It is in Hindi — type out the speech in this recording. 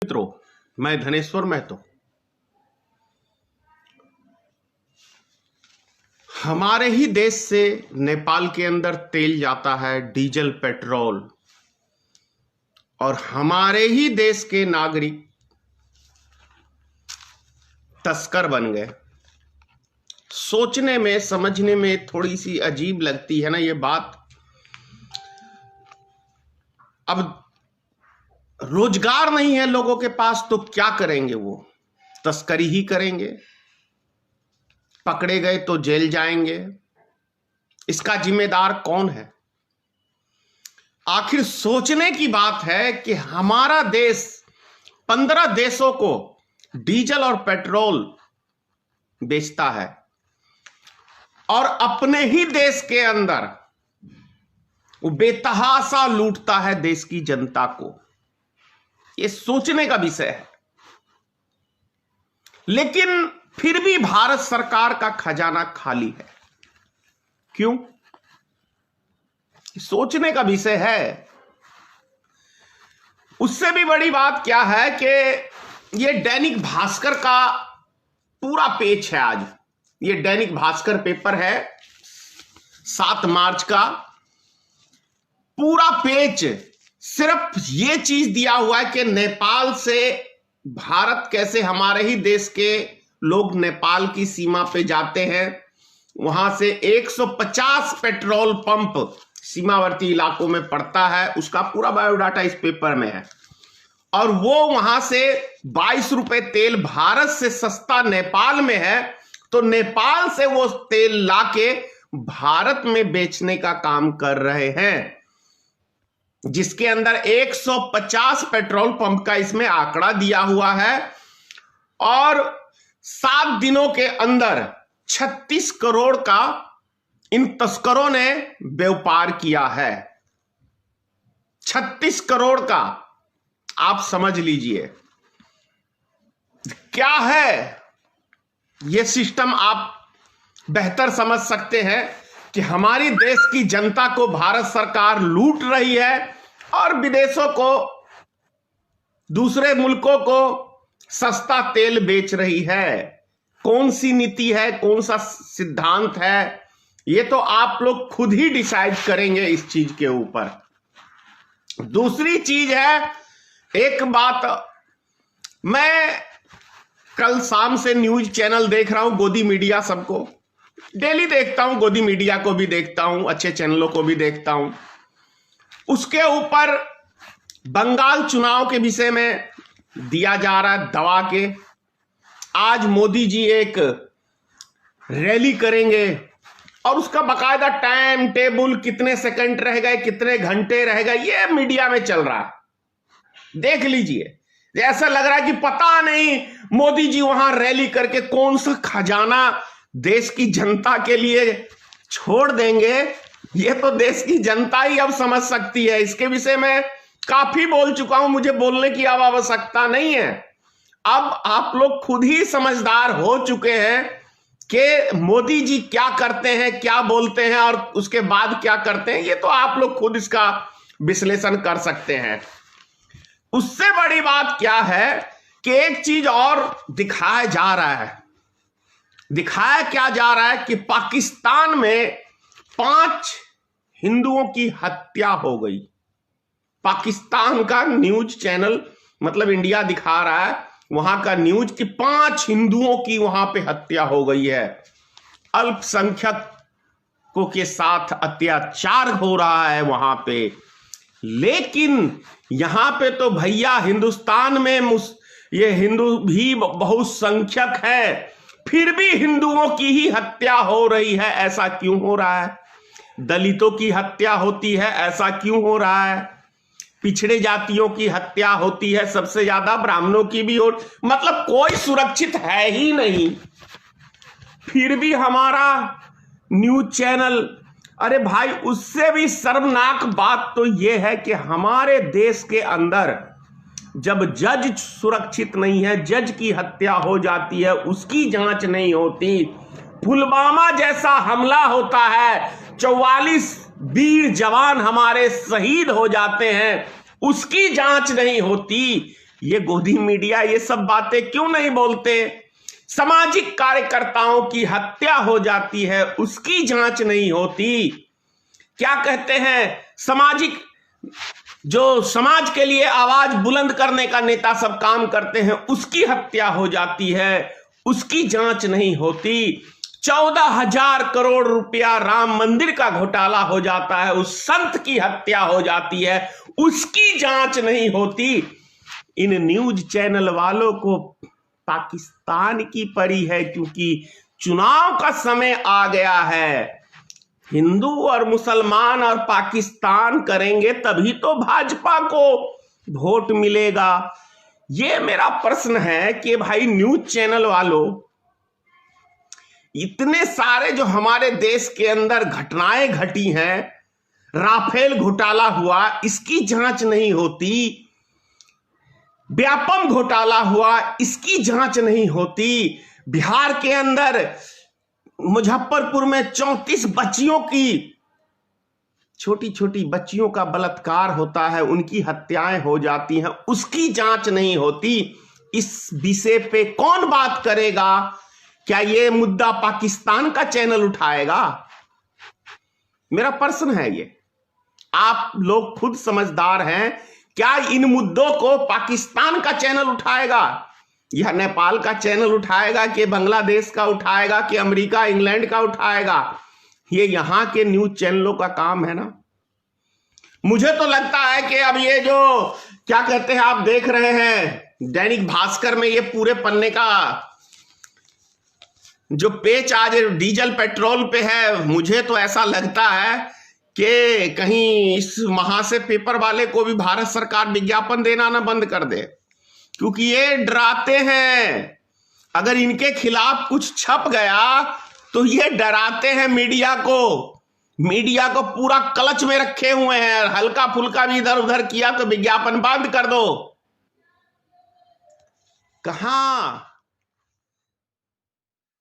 मित्रों, मैं धनेश्वर महतो। हमारे ही देश से नेपाल के अंदर तेल जाता है, डीजल, पेट्रोल, और हमारे ही देश के नागरिक तस्कर बन गए। सोचने में, समझने में थोड़ी सी अजीब लगती है ना ये बात। अब रोजगार नहीं है लोगों के पास तो क्या करेंगे? वो तस्करी ही करेंगे। पकड़े गए तो जेल जाएंगे। इसका जिम्मेदार कौन है? आखिर सोचने की बात है कि हमारा देश 15 देशों को डीजल और पेट्रोल बेचता है और अपने ही देश के अंदर वो बेतहाशा लूटता है देश की जनता को। ये सोचने का विषय है। लेकिन फिर भी भारत सरकार का खजाना खाली है। क्यों? सोचने का विषय है। उससे भी बड़ी बात क्या है कि ये दैनिक भास्कर का पूरा पेज है आज। ये दैनिक भास्कर पेपर है 7 मार्च का। पूरा पेज सिर्फ ये चीज दिया हुआ है कि नेपाल से भारत कैसे, हमारे ही देश के लोग नेपाल की सीमा पे जाते हैं। वहां से 150 पेट्रोल पंप सीमावर्ती इलाकों में पड़ता है। उसका पूरा बायोडाटा इस पेपर में है। और वो वहां से 22 रुपए तेल भारत से सस्ता नेपाल में है, तो नेपाल से वो तेल लाके भारत में बेचने का काम कर रहे हैं, जिसके अंदर 150 पेट्रोल पंप का इसमें आंकड़ा दिया हुआ है। और 7 दिनों के अंदर 36 करोड़ का इन तस्करों ने व्यापार किया है। 36 करोड़ का, आप समझ लीजिए क्या है यह सिस्टम। आप बेहतर समझ सकते हैं कि हमारी देश की जनता को भारत सरकार लूट रही है और विदेशों को, दूसरे मुल्कों को सस्ता तेल बेच रही है। कौन सी नीति है, कौन सा सिद्धांत है, ये तो आप लोग खुद ही डिसाइड करेंगे इस चीज के ऊपर। दूसरी चीज है, एक बात, मैं कल शाम से न्यूज चैनल देख रहा हूं, गोदी मीडिया, सबको डेली देखता हूं, गोदी मीडिया को भी देखता हूं, अच्छे चैनलों को भी देखता हूं। उसके ऊपर बंगाल चुनाव के विषय में दिया जा रहा है दवा के। आज मोदी जी एक रैली करेंगे और उसका बकायदा टाइम टेबल, कितने सेकंड रह गए, कितने घंटे रह गए, ये मीडिया में चल रहा है। देख लीजिए। ऐसा लग रहा है कि पता नहीं मोदी जी वहां रैली करके कौन सा खजाना देश की जनता के लिए छोड़ देंगे। ये तो देश की जनता ही अब समझ सकती है। इसके विषय में काफी बोल चुका हूं, मुझे बोलने की अब आवश्यकता नहीं है। अब आप लोग खुद ही समझदार हो चुके हैं कि मोदी जी क्या करते हैं, क्या बोलते हैं और उसके बाद क्या करते हैं। ये तो आप लोग खुद इसका विश्लेषण कर सकते हैं। उससे बड़ी बात क्या है कि एक चीज और दिखाया जा रहा है। दिखाया क्या जा रहा है कि पाकिस्तान में 5 हिंदुओं की हत्या हो गई। पाकिस्तान का न्यूज चैनल, मतलब इंडिया दिखा रहा है वहां का न्यूज, कि 5 हिंदुओं की वहां पे हत्या हो गई है। अल्पसंख्यकों के साथ अत्याचार हो रहा है वहां पे। लेकिन यहां पे तो भैया हिंदुस्तान में ये हिंदू भी बहुसंख्यक है, फिर भी हिंदुओं की ही हत्या हो रही है। ऐसा क्यों हो रहा है? दलितों की हत्या होती है, ऐसा क्यों हो रहा है? पिछड़े जातियों की हत्या होती है, सबसे ज्यादा ब्राह्मणों की भी हो, मतलब कोई सुरक्षित है ही नहीं। फिर भी हमारा न्यूज चैनल, अरे भाई, उससे भी शर्मनाक बात तो यह है कि हमारे देश के अंदर जब जज सुरक्षित नहीं है, जज की हत्या हो जाती है, उसकी जांच नहीं होती। पुलवामा जैसा हमला होता है, 44 वीर जवान हमारे शहीद हो जाते हैं, उसकी जांच नहीं होती। ये गोदी मीडिया ये सब बातें क्यों नहीं बोलते? सामाजिक कार्यकर्ताओं की हत्या हो जाती है, उसकी जांच नहीं होती। क्या कहते हैं, सामाजिक जो समाज के लिए आवाज बुलंद करने का नेता सब काम करते हैं, उसकी हत्या हो जाती है, उसकी जांच नहीं होती। 14,000 करोड़ रुपया राम मंदिर का घोटाला हो जाता है, उस संत की हत्या हो जाती है, उसकी जांच नहीं होती। इन न्यूज चैनल वालों को पाकिस्तान की पड़ी है, क्योंकि चुनाव का समय आ गया है। हिंदू और मुसलमान और पाकिस्तान करेंगे तभी तो भाजपा को वोट मिलेगा। ये मेरा प्रश्न है कि भाई न्यूज चैनल वालों, इतने सारे जो हमारे देश के अंदर घटनाएं घटी हैं, राफेल घोटाला हुआ, इसकी जांच नहीं होती। व्यापम घोटाला हुआ, इसकी जांच नहीं होती। बिहार के अंदर मुजफ्फरपुर में 34 बच्चियों की, छोटी छोटी बच्चियों का बलात्कार होता है, उनकी हत्याएं हो जाती हैं, उसकी जांच नहीं होती। इस विषय पे कौन बात करेगा? क्या ये मुद्दा पाकिस्तान का चैनल उठाएगा? मेरा प्रश्न है ये। आप लोग खुद समझदार हैं, क्या इन मुद्दों को पाकिस्तान का चैनल उठाएगा, या नेपाल का चैनल उठाएगा, कि बांग्लादेश का उठाएगा, कि अमेरिका इंग्लैंड का उठाएगा? ये यहां के न्यूज चैनलों का काम है ना। मुझे तो लगता है कि अब ये जो क्या कहते हैं, आप देख रहे हैं दैनिक भास्कर में ये पूरे पन्ने का जो पेच आज डीजल पेट्रोल पे है, मुझे तो ऐसा लगता है कि कहीं इस वहां से पेपर वाले को भी भारत सरकार विज्ञापन देना ना बंद कर दे, क्योंकि ये डराते हैं। अगर इनके खिलाफ कुछ छप गया तो ये डराते हैं मीडिया को। मीडिया को पूरा क्लच में रखे हुए हैं, हल्का फुल्का भी इधर उधर किया तो विज्ञापन बंद कर दो। कहां